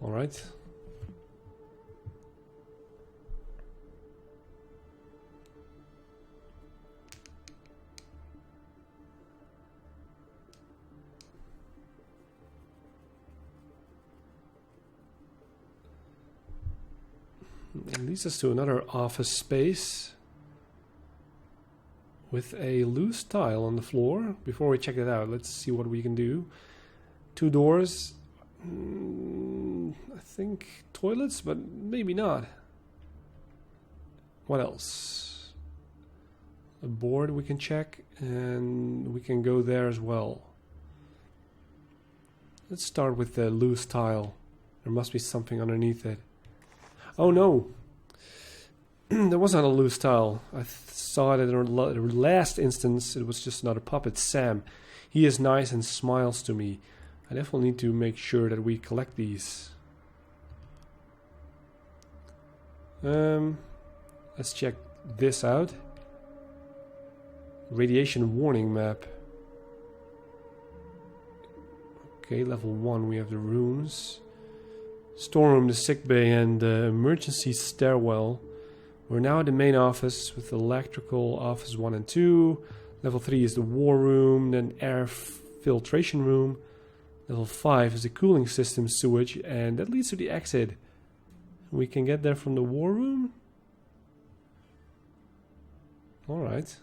All right. It leads us to another office space with a loose tile on the floor. Before we check it out, let's see what we can do. 2 doors. I think toilets, but maybe not. What else? A board we can check, and we can go there as well. Let's start with the loose tile. There must be something underneath it. Oh no! There was not a loose tile. I saw it in the last instance. It was just another puppet, Sam. He is nice and smiles to me. I definitely need to make sure that we collect these. Let's check this out. Radiation warning map. Okay, level 1 we have the rooms. Storeroom, the sick bay, and the emergency stairwell. We're now at the main office with electrical office 1 and 2. Level 3 is the war room, then air filtration room. Level 5 is the cooling system sewage, and that leads to the exit. We can get there from the war room? Alright.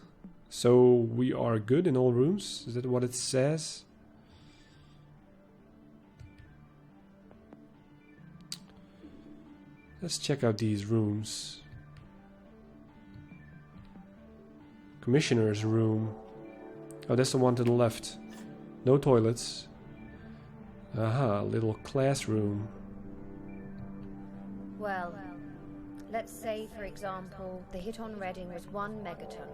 So we are good in all rooms? Is that what it says? Let's check out these rooms. Commissioner's room. Oh, that's the one to the left. No toilets. Aha, little classroom. Well, let's say, for example, the hit on Reading was 1 megaton.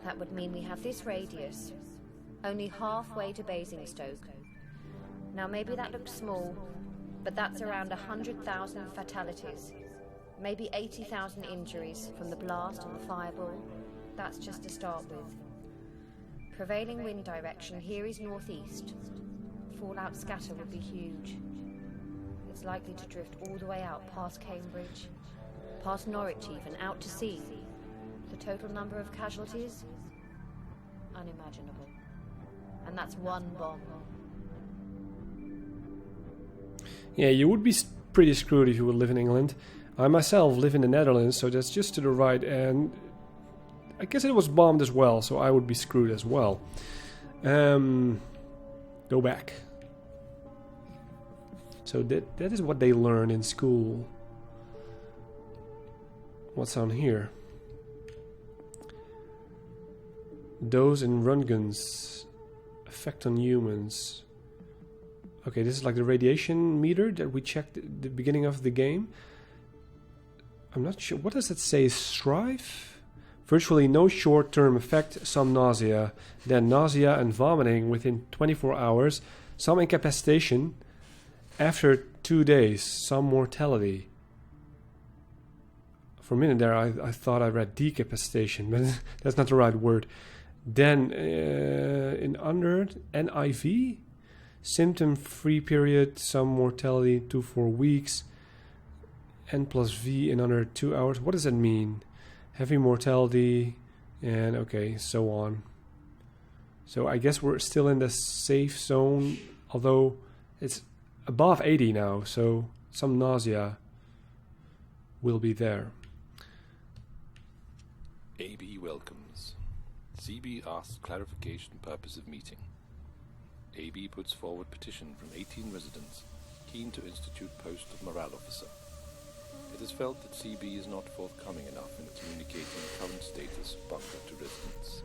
That would mean we have this radius, only halfway to Basingstoke. Now maybe that looks small, but that's around 100,000 fatalities. Maybe 80,000 injuries from the blast and the fireball. That's just to start with. Prevailing wind direction here is northeast. Fallout scatter would be huge. It's likely to drift all the way out past Cambridge, past Norwich even, out to sea. The total number of casualties? Unimaginable. And that's 1 bomb. Yeah, you would be pretty screwed if you would live in England. I myself live in the Netherlands, so that's just to the right, and I guess it was bombed as well, so I would be screwed as well. Go back. So that is what they learn in school. What's on here? Dose and run guns. Effect on humans. Okay, this is like the radiation meter that we checked at the beginning of the game. I'm not sure. What does it say? Strife? Virtually no short-term effect, some nausea. Then nausea and vomiting within 24 hours. Some incapacitation. After 2 days, some mortality. For a minute there, I thought I read decapacitation, but that's not the right word. Then, in under NIV, symptom-free period, some mortality, 2 to 4 weeks. N plus V in under 2 hours. What does that mean? Heavy mortality, and okay, so on. So I guess we're still in the safe zone, although it's above 80 now, so some nausea will be there. AB welcomes. CB asks clarification purpose of meeting. AB puts forward petition from 18 residents keen to institute post of morale officer. It is felt that CB is not forthcoming enough in communicating current status of bunker to residents.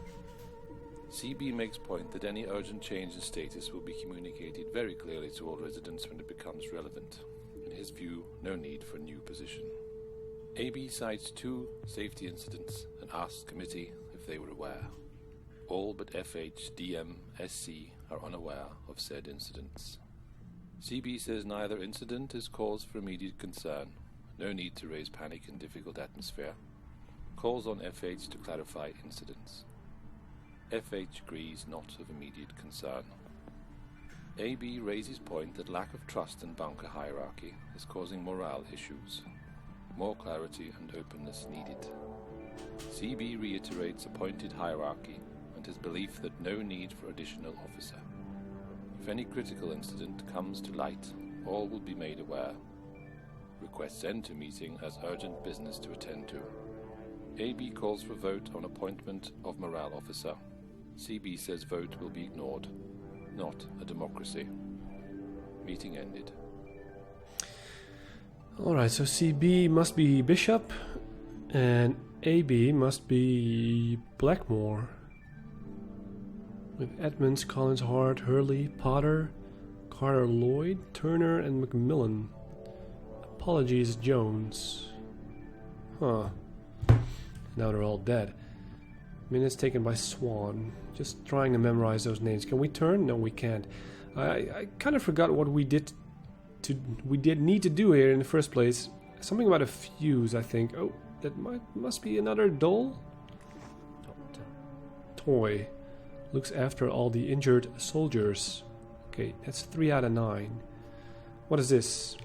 CB makes point that any urgent change in status will be communicated very clearly to all residents when it becomes relevant. In his view, no need for a new position. AB cites 2 safety incidents and asks committee if they were aware. All but FH, DM, SC are unaware of said incidents. CB says neither incident is cause for immediate concern. No need to raise panic in difficult atmosphere. Calls on FH to clarify incidents. FH agrees not of immediate concern. AB raises point that lack of trust in bunker hierarchy is causing morale issues. More clarity and openness needed. CB reiterates appointed hierarchy and his belief that no need for additional officer. If any critical incident comes to light, all will be made aware. Requests end to meeting as urgent business to attend to. AB calls for vote on appointment of morale officer. CB says vote will be ignored. Not a democracy. Meeting ended. Alright, so CB must be Bishop and AB must be Blackmore. With Edmonds, Collins, Hart, Hurley, Potter, Carter, Lloyd, Turner, and Macmillan. Apologies, Jones. Huh. Now they're all dead. Minutes taken by Swan. Just trying to memorize those names. Can we turn? No, we can't. I kind of forgot what we did need to do here in the first place. Something about a fuse, I think. Oh, that must be another doll? Toy. Looks after all the injured soldiers. Okay, that's 3 out of 9. What is this?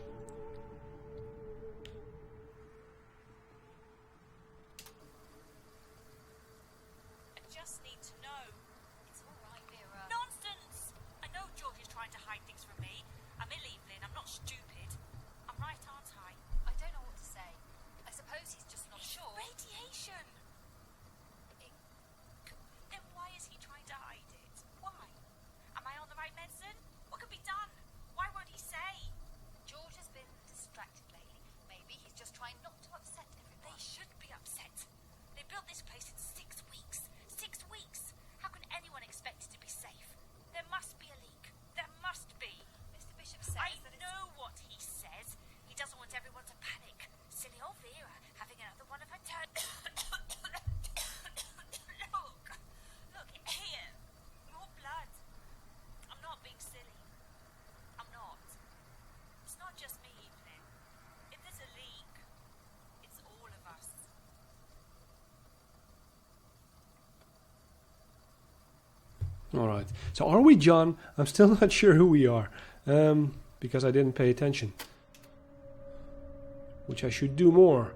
I just need to know. It's all right, Vera. Nonsense! I know George is trying to hide things from me. I'm ill, Evelyn. I'm not stupid. I'm right, aren't I? I don't know what to say. I suppose he's just not sure. Radiation! Then why is he trying to hide it? Why? Am I on the right medicine? What could be done? Why won't he say? George has been distracted lately. Maybe he's just trying not to upset everyone. They should be upset. They built this place in 6 weeks. 6 weeks! How can anyone expect it to be safe? There must be a leak. There must be. Mr. Bishop says I that know what he says. He doesn't want everyone to panic. Silly old Vera having another one of her turn. Look here. More blood. I'm not being silly. I'm not. It's not just me, Evelyn. If there's a leak, it's all of us. Alright. So are we John? I'm still not sure who we are. Because I didn't pay attention. Which I should do more.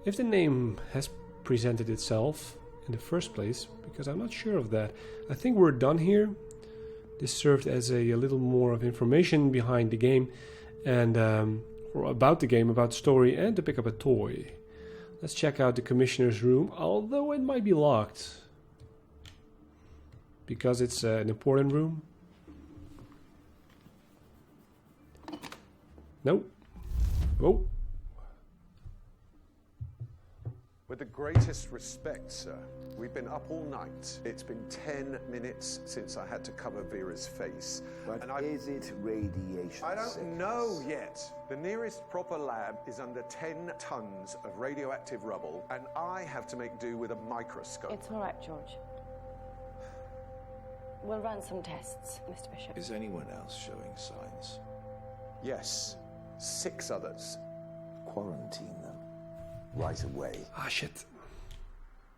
If the name has presented itself in the first place, because I'm not sure of that. I think we're done here. This served as a little more of information behind the game and or about the game, about the story, and to pick up a toy. Let's check out the commissioner's room, although it might be locked. Because it's an important room. Nope. Oh. With the greatest respect, sir, we've been up all night. It's been 10 minutes since I had to cover Vera's face. But and is it radiation? I don't sickness? know yet. The nearest proper lab is under 10 tons of radioactive rubble, and I have to make do with a microscope. It's all right, George. We'll run some tests, Mr. Bishop. Is anyone else showing signs? Yes, 6 others. Quarantine them right away. Ah, shit.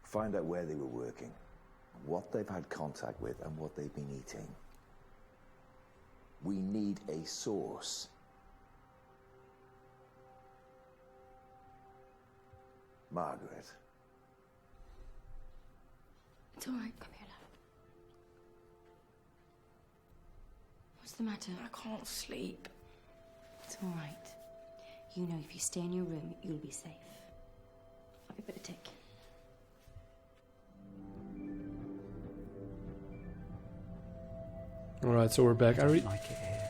Find out where they were working, what they've had contact with, and what they've been eating. We need a source. Margaret. It's all right, come here, love. What's the matter? I can't sleep. It's all right. You know if you stay in your room, you'll be safe. I'll be a bit of tick. Alright, so we're back. Like it here.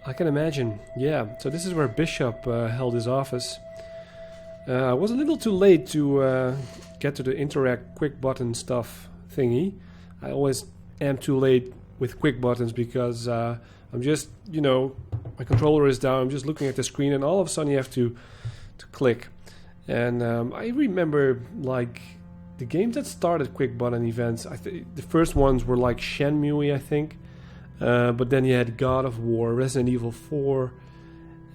I can imagine. Yeah, so this is where Bishop held his office. I was a little too late to get to the interact quick button stuff thingy. I always am too late with quick buttons because I'm just, you know, my controller is down, I'm just looking at the screen and all of a sudden you have to click. And I remember, like, the games that started quick button events, the first ones were like Shenmue, I think. But then you had God of War, Resident Evil 4.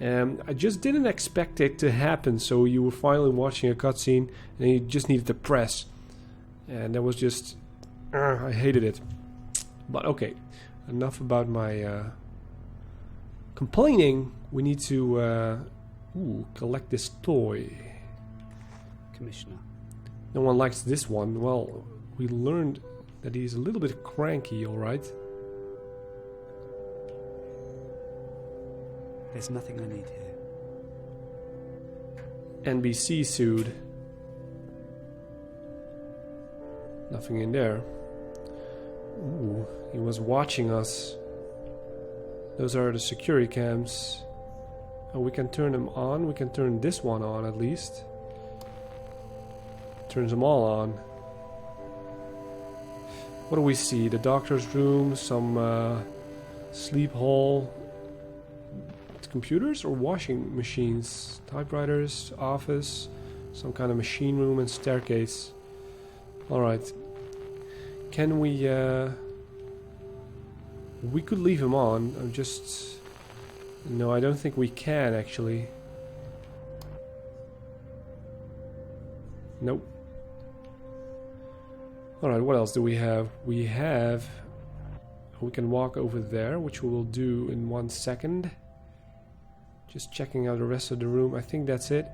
And I just didn't expect it to happen, so you were finally watching a cutscene and you just needed to press. And that was just... I hated it. But okay. enough about my complaining. We need to collect this toy. Commissioner. No one likes this one. Well, we learned that he's a little bit cranky, alright? There's nothing I need here. NBC sued. Nothing in there. Ooh, he was watching us. Those are the security cams. Oh, we can turn them on. We can turn this one on at least. Turns them all on. What do we see? The doctor's room, some sleep hall. Computers or washing machines? Typewriters, office, some kind of machine room and staircase. Alright. Can we... we could leave him on. I'm just... No, I don't think we can actually. Nope. Alright, what else do we have? We have... We can walk over there, which we will do in 1 second. Just checking out the rest of the room. I think that's it.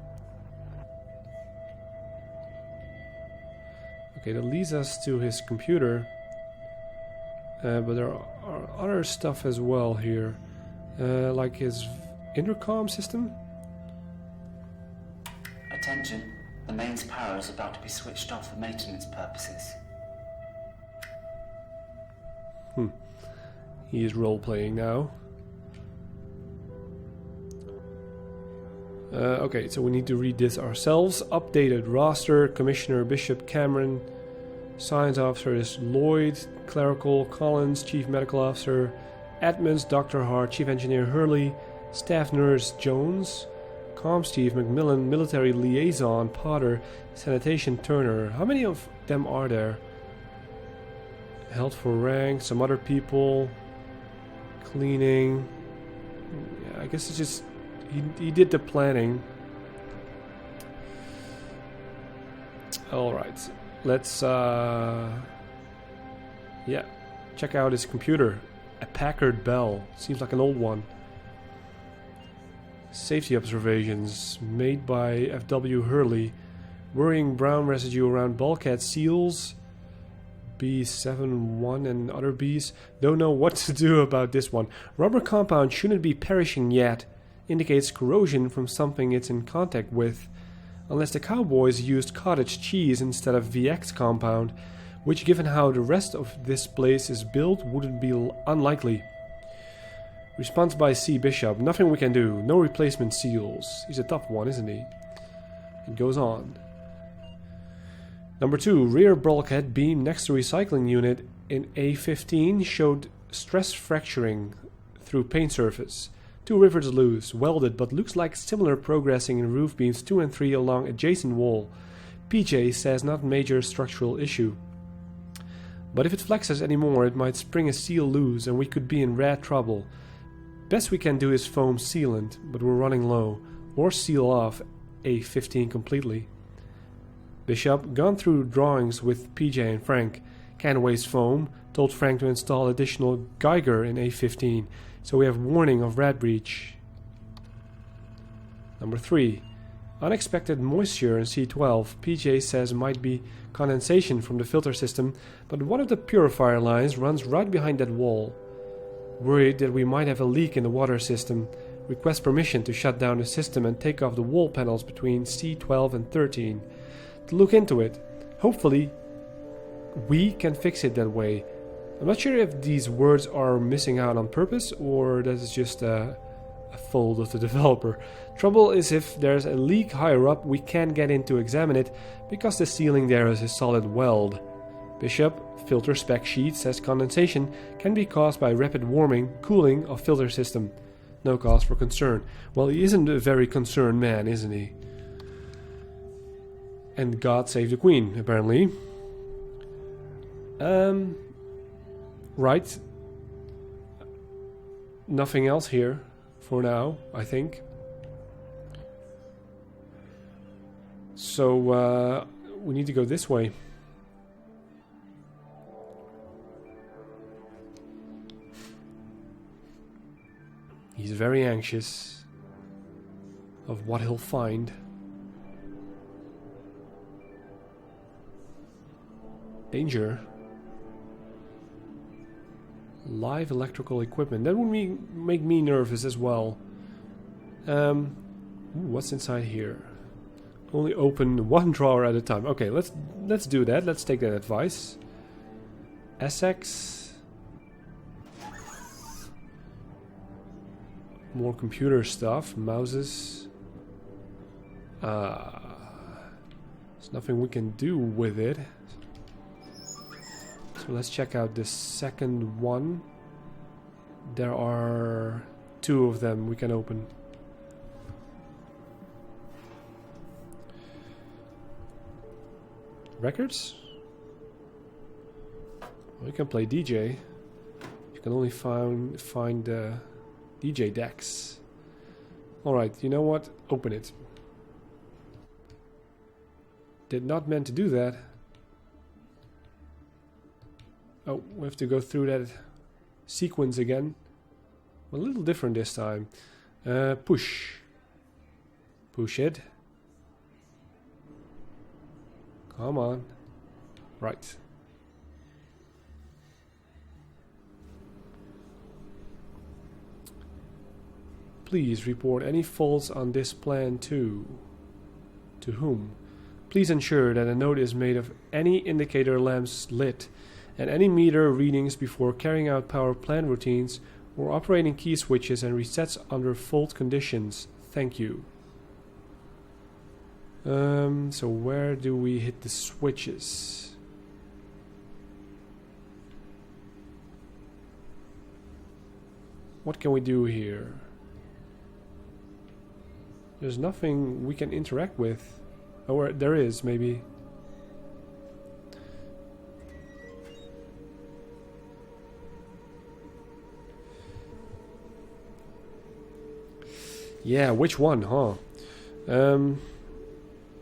Okay, that leads us to his computer. But there are other stuff as well here. Like his intercom system. Attention, the mains power is about to be switched off for maintenance purposes. He is role-playing now. Okay, so we need to read this ourselves. Updated roster. Commissioner Bishop Cameron. Science Officer is Lloyd. Clerical Collins. Chief Medical Officer Edmonds. Dr. Hart. Chief Engineer Hurley. Staff Nurse Jones. Comms Chief Macmillan. Military Liaison Potter. Sanitation Turner. How many of them are there? Held for rank. Some other people. Cleaning. Yeah, I guess it's just... He did the planning. Alright. Let's check out his computer. A Packard Bell. Seems like an old one. Safety observations made by F.W. Hurley. Worrying brown residue around bulkhead seals. B71 and other Bs. Don't know what to do about this one. Rubber compound shouldn't be perishing yet. Indicates corrosion from something it's in contact with. Unless the cowboys used cottage cheese instead of VX compound, which given how the rest of this place is built wouldn't be unlikely. Response by C. Bishop. Nothing we can do. No replacement seals. He's a tough one, isn't he? It goes on. Number 2. Rear bulkhead beam next to recycling unit in A15 showed stress fracturing through paint surface. 2 rivets loose, welded, but looks like similar progressing in roof beams 2 and 3 along adjacent wall. PJ says not major structural issue. But if it flexes anymore, it might spring a seal loose and we could be in rad trouble. Best we can do is foam sealant, but we're running low. Or seal off A15 completely. Bishop, gone through drawings with PJ and Frank. Can't waste foam. Told Frank to install additional Geiger in A15. So we have warning of rad breach. Number 3. Unexpected moisture in C12. PJ says might be condensation from the filter system, but one of the purifier lines runs right behind that wall. Worried that we might have a leak in the water system. Request permission to shut down the system and take off the wall panels between C12 and 13. To look into it. Hopefully we can fix it that way. I'm not sure if these words are missing out on purpose or that is just a fault of the developer. Trouble is if there's a leak higher up, we can't get in to examine it because the ceiling there is a solid weld. Bishop, filter spec sheet, says condensation can be caused by rapid warming, cooling of filter system. No cause for concern. Well, he isn't a very concerned man, isn't he? And God save the Queen, apparently. Right. Nothing else here for now, I think. So, we need to go this way. He's very anxious of what he'll find. Danger. Live electrical equipment. That would make me nervous as well. Ooh, what's inside here? Only open one drawer at a time. Okay, let's do that. Let's take that advice. SX. More computer stuff. Mouses. There's nothing we can do with it. So let's check out the second one. There are 2 of them we can open. Records? We can play DJ. You can only find DJ decks. Alright, you know what? Open it. Did not meant to do that. Oh, we have to go through that sequence again. A little different this time. Push. Push it. Come on. Right. Please report any faults on this plan to whom? Please ensure that a note is made of any indicator lamps lit and any meter readings before carrying out power plant routines or operating key switches and resets under fault conditions. Thank you. So where do we hit the switches? What can we do here? There's nothing we can interact with. Or there is, maybe. Yeah, which one, huh?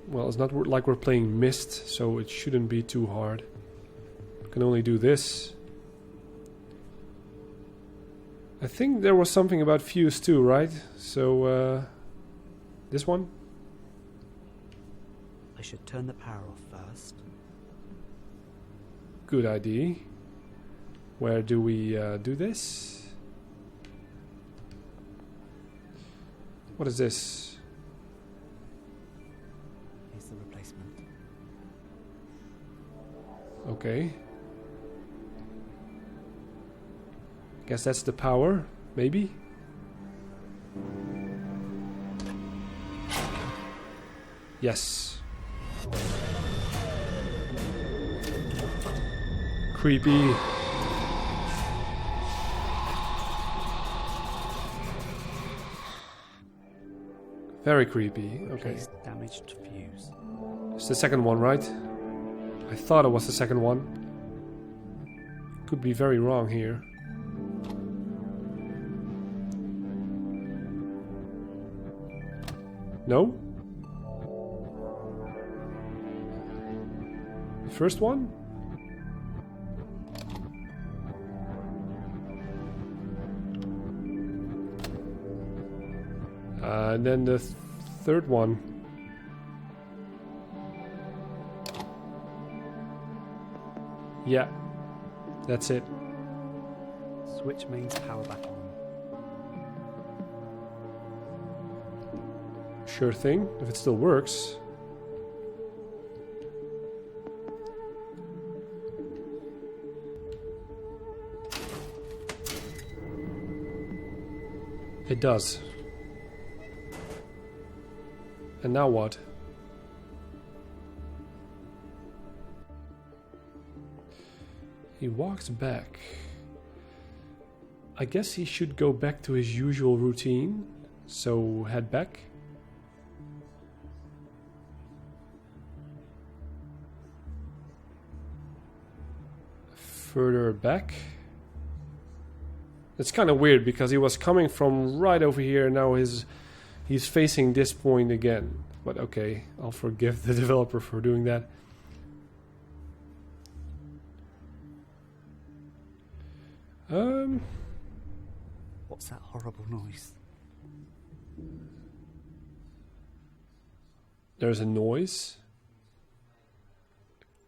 Well, it's not like we're playing Myst, so it shouldn't be too hard. We can only do this. I think there was something about fuse too, right? So, this one? I should turn the power off first. Good idea. Where do we do this? What is this? Here's the replacement. Okay. Guess that's the power, maybe? Yes. Creepy. Very creepy. Okay. Damaged fuse. It's the second one, right? I thought it was the second one. Could be very wrong here. No? The first one? And then the third one. Yeah, that's it. Switch mains power back on. Sure thing, if it still works. It does. And now what? He walks back. I guess he should go back to his usual routine. So head back. Further back. It's kind of weird because he was coming from right over here. Now he's facing this point again. But okay, I'll forgive the developer for doing that. What's that horrible noise? There's a noise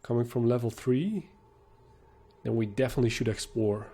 coming from level 3. Then we definitely should explore.